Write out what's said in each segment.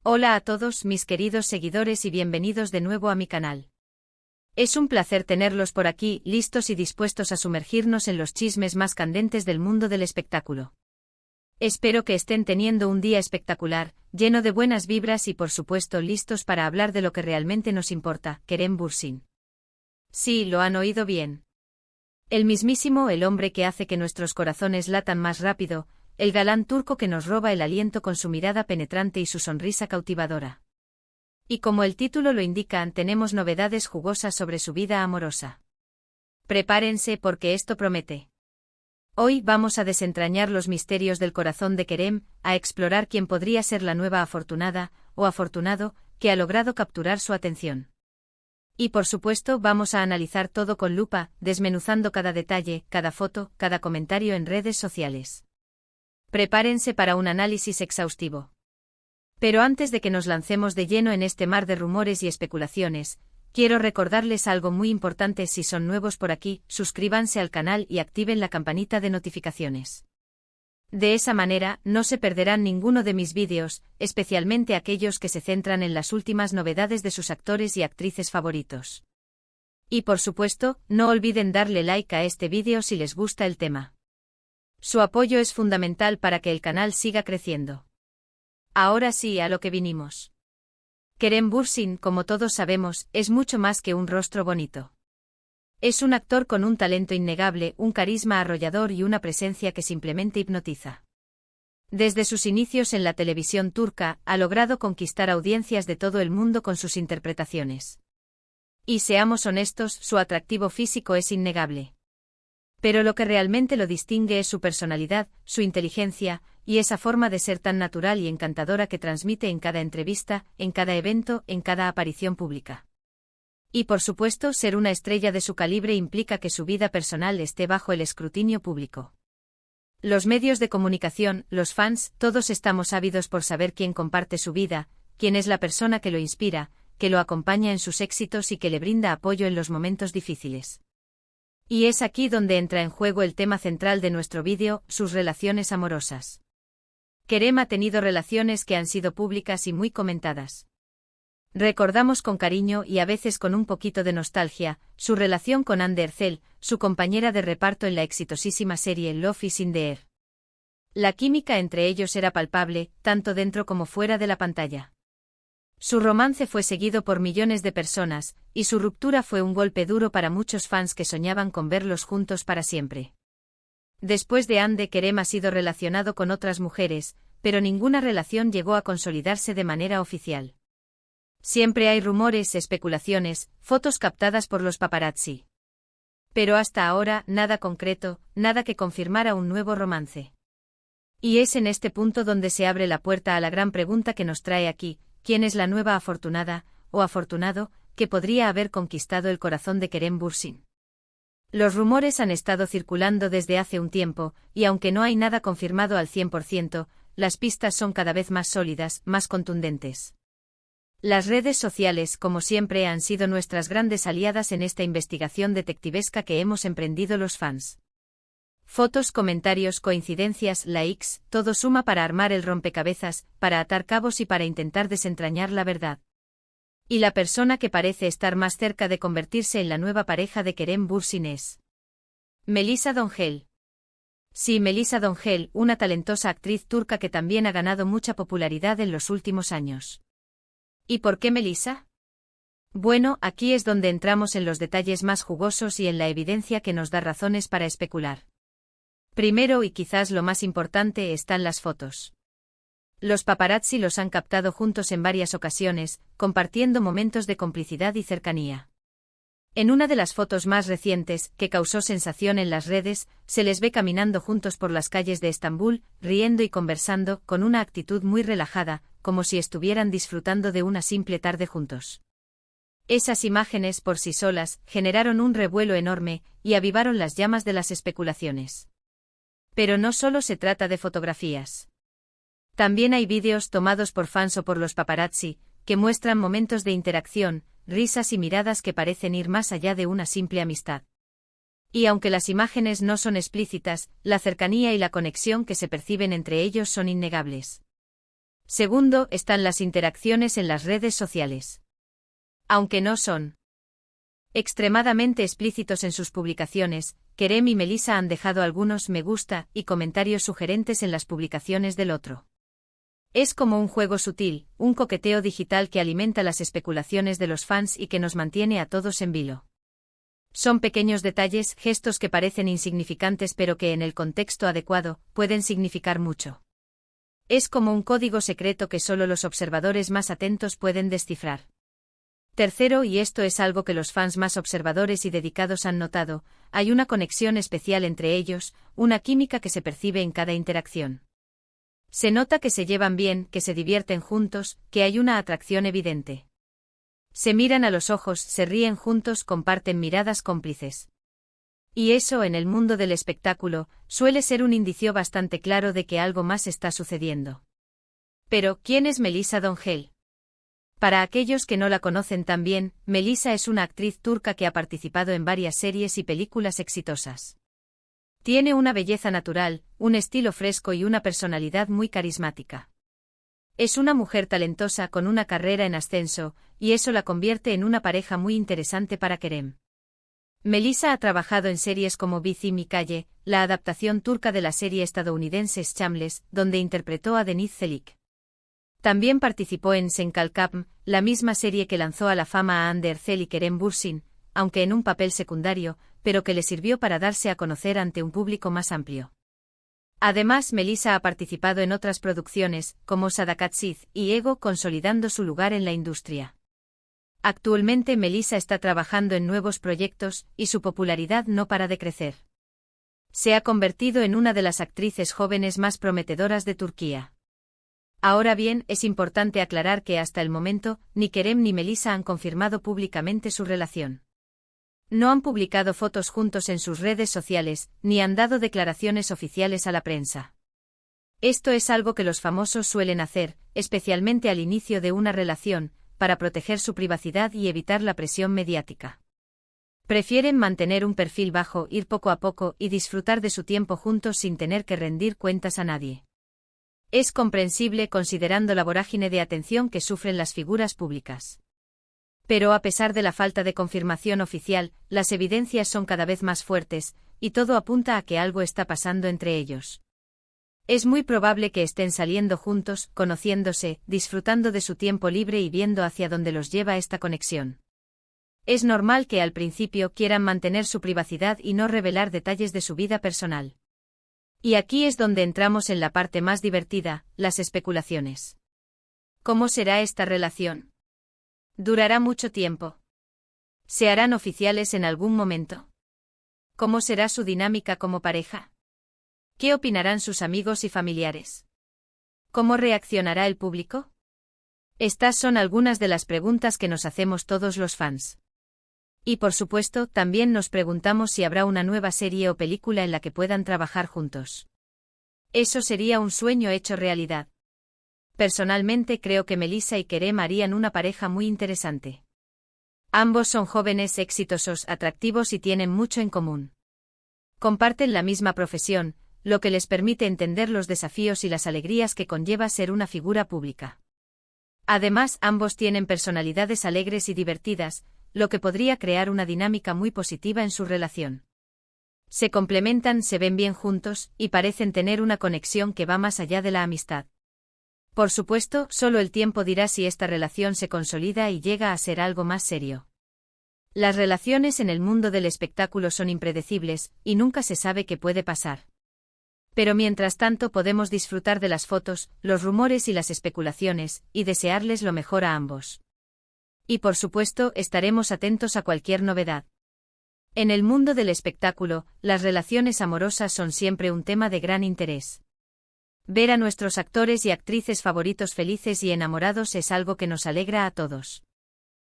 Hola a todos mis queridos seguidores y bienvenidos de nuevo a mi canal. Es un placer tenerlos por aquí, listos y dispuestos a sumergirnos en los chismes más candentes del mundo del espectáculo. Espero que estén teniendo un día espectacular, lleno de buenas vibras y por supuesto listos para hablar de lo que realmente nos importa, Kerem Bürsin. Sí, lo han oído bien. El mismísimo, el hombre que hace que nuestros corazones latan más rápido, el galán turco que nos roba el aliento con su mirada penetrante y su sonrisa cautivadora. Y como el título lo indica, tenemos novedades jugosas sobre su vida amorosa. Prepárense porque esto promete. Hoy vamos a desentrañar los misterios del corazón de Kerem, a explorar quién podría ser la nueva afortunada, o afortunado, que ha logrado capturar su atención. Y por supuesto vamos a analizar todo con lupa, desmenuzando cada detalle, cada foto, cada comentario en redes sociales. Prepárense para un análisis exhaustivo. Pero antes de que nos lancemos de lleno en este mar de rumores y especulaciones, quiero recordarles algo muy importante. Si son nuevos por aquí, suscríbanse al canal y activen la campanita de notificaciones. De esa manera, no se perderán ninguno de mis vídeos, especialmente aquellos que se centran en las últimas novedades de sus actores y actrices favoritos. Y por supuesto, no olviden darle like a este vídeo si les gusta el tema. Su apoyo es fundamental para que el canal siga creciendo. Ahora sí, a lo que vinimos. Kerem Bürsin, como todos sabemos, es mucho más que un rostro bonito. Es un actor con un talento innegable, un carisma arrollador y una presencia que simplemente hipnotiza. Desde sus inicios en la televisión turca, ha logrado conquistar audiencias de todo el mundo con sus interpretaciones. Y seamos honestos, su atractivo físico es innegable. Pero lo que realmente lo distingue es su personalidad, su inteligencia, y esa forma de ser tan natural y encantadora que transmite en cada entrevista, en cada evento, en cada aparición pública. Y por supuesto, ser una estrella de su calibre implica que su vida personal esté bajo el escrutinio público. Los medios de comunicación, los fans, todos estamos ávidos por saber quién comparte su vida, quién es la persona que lo inspira, que lo acompaña en sus éxitos y que le brinda apoyo en los momentos difíciles. Y es aquí donde entra en juego el tema central de nuestro vídeo, sus relaciones amorosas. Kerem ha tenido relaciones que han sido públicas y muy comentadas. Recordamos con cariño y a veces con un poquito de nostalgia, su relación con Hande Erçel, su compañera de reparto en la exitosísima serie Love is in the Air. La química entre ellos era palpable, tanto dentro como fuera de la pantalla. Su romance fue seguido por millones de personas, y su ruptura fue un golpe duro para muchos fans que soñaban con verlos juntos para siempre. Después de Hande, Kerem ha sido relacionado con otras mujeres, pero ninguna relación llegó a consolidarse de manera oficial. Siempre hay rumores, especulaciones, fotos captadas por los paparazzi. Pero hasta ahora, nada concreto, nada que confirmara un nuevo romance. Y es en este punto donde se abre la puerta a la gran pregunta que nos trae aquí: ¿quién es la nueva afortunada, o afortunado, que podría haber conquistado el corazón de Kerem Bürsin? Los rumores han estado circulando desde hace un tiempo, y aunque no hay nada confirmado al 100%, las pistas son cada vez más sólidas, más contundentes. Las redes sociales, como siempre, han sido nuestras grandes aliadas en esta investigación detectivesca que hemos emprendido los fans. Fotos, comentarios, coincidencias, likes, todo suma para armar el rompecabezas, para atar cabos y para intentar desentrañar la verdad. Y la persona que parece estar más cerca de convertirse en la nueva pareja de Kerem Bürsin es Melisa Döngel. Sí, Melisa Döngel, una talentosa actriz turca que también ha ganado mucha popularidad en los últimos años. ¿Y por qué Melisa? Bueno, aquí es donde entramos en los detalles más jugosos y en la evidencia que nos da razones para especular. Primero y quizás lo más importante están las fotos. Los paparazzi los han captado juntos en varias ocasiones, compartiendo momentos de complicidad y cercanía. En una de las fotos más recientes, que causó sensación en las redes, se les ve caminando juntos por las calles de Estambul, riendo y conversando, con una actitud muy relajada, como si estuvieran disfrutando de una simple tarde juntos. Esas imágenes por sí solas generaron un revuelo enorme y avivaron las llamas de las especulaciones. Pero no solo se trata de fotografías. También hay vídeos tomados por fans o por los paparazzi, que muestran momentos de interacción, risas y miradas que parecen ir más allá de una simple amistad. Y aunque las imágenes no son explícitas, la cercanía y la conexión que se perciben entre ellos son innegables. Segundo, están las interacciones en las redes sociales. Aunque no son extremadamente explícitos en sus publicaciones, Kerem y Melissa han dejado algunos me gusta y comentarios sugerentes en las publicaciones del otro. Es como un juego sutil, un coqueteo digital que alimenta las especulaciones de los fans y que nos mantiene a todos en vilo. Son pequeños detalles, gestos que parecen insignificantes pero que en el contexto adecuado, pueden significar mucho. Es como un código secreto que solo los observadores más atentos pueden descifrar. Tercero, y esto es algo que los fans más observadores y dedicados han notado, hay una conexión especial entre ellos, una química que se percibe en cada interacción. Se nota que se llevan bien, que se divierten juntos, que hay una atracción evidente. Se miran a los ojos, se ríen juntos, comparten miradas cómplices. Y eso, en el mundo del espectáculo, suele ser un indicio bastante claro de que algo más está sucediendo. Pero, ¿quién es Melissa Dongel? Para aquellos que no la conocen tan bien, Melissa es una actriz turca que ha participado en varias series y películas exitosas. Tiene una belleza natural, un estilo fresco y una personalidad muy carismática. Es una mujer talentosa con una carrera en ascenso, y eso la convierte en una pareja muy interesante para Kerem. Melissa ha trabajado en series como Bizi mi calle, la adaptación turca de la serie estadounidense Shameless, donde interpretó a Deniz Çelik. También participó en Sen Kalkapm, la misma serie que lanzó a la fama a Hande Erçel y Kerem Bürsin, aunque en un papel secundario, pero que le sirvió para darse a conocer ante un público más amplio. Además, Melissa ha participado en otras producciones, como Sadakatsiz y Ego, consolidando su lugar en la industria. Actualmente Melissa está trabajando en nuevos proyectos, y su popularidad no para de crecer. Se ha convertido en una de las actrices jóvenes más prometedoras de Turquía. Ahora bien, es importante aclarar que hasta el momento, ni Kerem ni Melissa han confirmado públicamente su relación. No han publicado fotos juntos en sus redes sociales, ni han dado declaraciones oficiales a la prensa. Esto es algo que los famosos suelen hacer, especialmente al inicio de una relación, para proteger su privacidad y evitar la presión mediática. Prefieren mantener un perfil bajo, ir poco a poco y disfrutar de su tiempo juntos sin tener que rendir cuentas a nadie. Es comprensible considerando la vorágine de atención que sufren las figuras públicas. Pero a pesar de la falta de confirmación oficial, las evidencias son cada vez más fuertes, y todo apunta a que algo está pasando entre ellos. Es muy probable que estén saliendo juntos, conociéndose, disfrutando de su tiempo libre y viendo hacia dónde los lleva esta conexión. Es normal que al principio quieran mantener su privacidad y no revelar detalles de su vida personal. Y aquí es donde entramos en la parte más divertida, las especulaciones. ¿Cómo será esta relación? ¿Durará mucho tiempo? ¿Se harán oficiales en algún momento? ¿Cómo será su dinámica como pareja? ¿Qué opinarán sus amigos y familiares? ¿Cómo reaccionará el público? Estas son algunas de las preguntas que nos hacemos todos los fans. Y por supuesto, también nos preguntamos si habrá una nueva serie o película en la que puedan trabajar juntos. Eso sería un sueño hecho realidad. Personalmente creo que Melissa y Kerem harían una pareja muy interesante. Ambos son jóvenes, exitosos, atractivos y tienen mucho en común. Comparten la misma profesión, lo que les permite entender los desafíos y las alegrías que conlleva ser una figura pública. Además, ambos tienen personalidades alegres y divertidas, lo que podría crear una dinámica muy positiva en su relación. Se complementan, se ven bien juntos, y parecen tener una conexión que va más allá de la amistad. Por supuesto, solo el tiempo dirá si esta relación se consolida y llega a ser algo más serio. Las relaciones en el mundo del espectáculo son impredecibles, y nunca se sabe qué puede pasar. Pero mientras tanto podemos disfrutar de las fotos, los rumores y las especulaciones, y desearles lo mejor a ambos. Y por supuesto, estaremos atentos a cualquier novedad. En el mundo del espectáculo, las relaciones amorosas son siempre un tema de gran interés. Ver a nuestros actores y actrices favoritos felices y enamorados es algo que nos alegra a todos.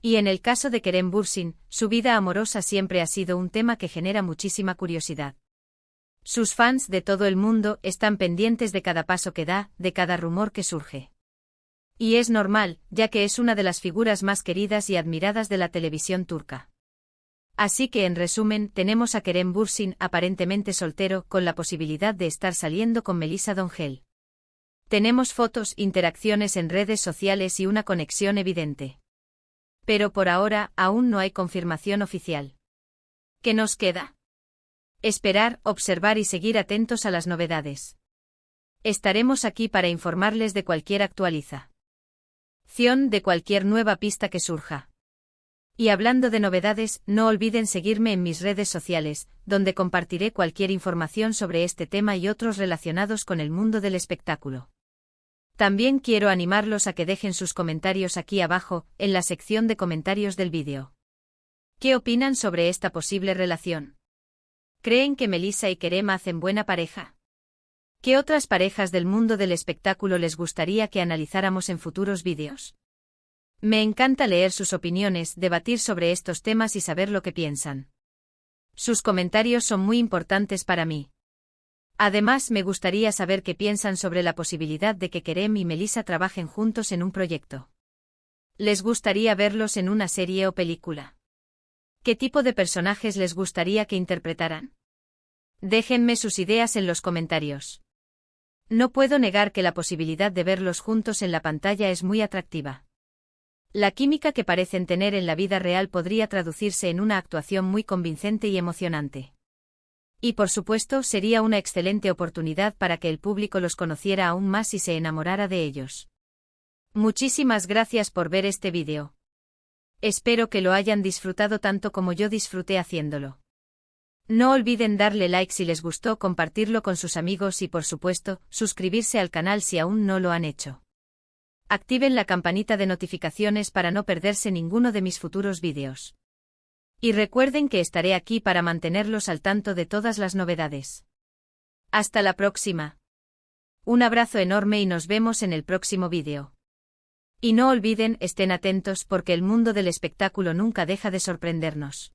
Y en el caso de Kerem Bürsin, su vida amorosa siempre ha sido un tema que genera muchísima curiosidad. Sus fans de todo el mundo están pendientes de cada paso que da, de cada rumor que surge. Y es normal, ya que es una de las figuras más queridas y admiradas de la televisión turca. Así que en resumen, tenemos a Kerem Bürsin aparentemente soltero, con la posibilidad de estar saliendo con Melissa Dongel. Tenemos fotos, interacciones en redes sociales y una conexión evidente. Pero por ahora, aún no hay confirmación oficial. ¿Qué nos queda? Esperar, observar y seguir atentos a las novedades. Estaremos aquí para informarles de cualquier actualización, de cualquier nueva pista que surja. Y hablando de novedades, no olviden seguirme en mis redes sociales, donde compartiré cualquier información sobre este tema y otros relacionados con el mundo del espectáculo. También quiero animarlos a que dejen sus comentarios aquí abajo, en la sección de comentarios del vídeo. ¿Qué opinan sobre esta posible relación? ¿Creen que Melissa y Kerem hacen buena pareja? ¿Qué otras parejas del mundo del espectáculo les gustaría que analizáramos en futuros vídeos? Me encanta leer sus opiniones, debatir sobre estos temas y saber lo que piensan. Sus comentarios son muy importantes para mí. Además, me gustaría saber qué piensan sobre la posibilidad de que Kerem y Melissa trabajen juntos en un proyecto. ¿Les gustaría verlos en una serie o película? ¿Qué tipo de personajes les gustaría que interpretaran? Déjenme sus ideas en los comentarios. No puedo negar que la posibilidad de verlos juntos en la pantalla es muy atractiva. La química que parecen tener en la vida real podría traducirse en una actuación muy convincente y emocionante. Y por supuesto, sería una excelente oportunidad para que el público los conociera aún más y se enamorara de ellos. Muchísimas gracias por ver este vídeo. Espero que lo hayan disfrutado tanto como yo disfruté haciéndolo. No olviden darle like si les gustó, compartirlo con sus amigos y por supuesto, suscribirse al canal si aún no lo han hecho. Activen la campanita de notificaciones para no perderse ninguno de mis futuros vídeos. Y recuerden que estaré aquí para mantenerlos al tanto de todas las novedades. Hasta la próxima. Un abrazo enorme y nos vemos en el próximo vídeo. Y no olviden, estén atentos porque el mundo del espectáculo nunca deja de sorprendernos.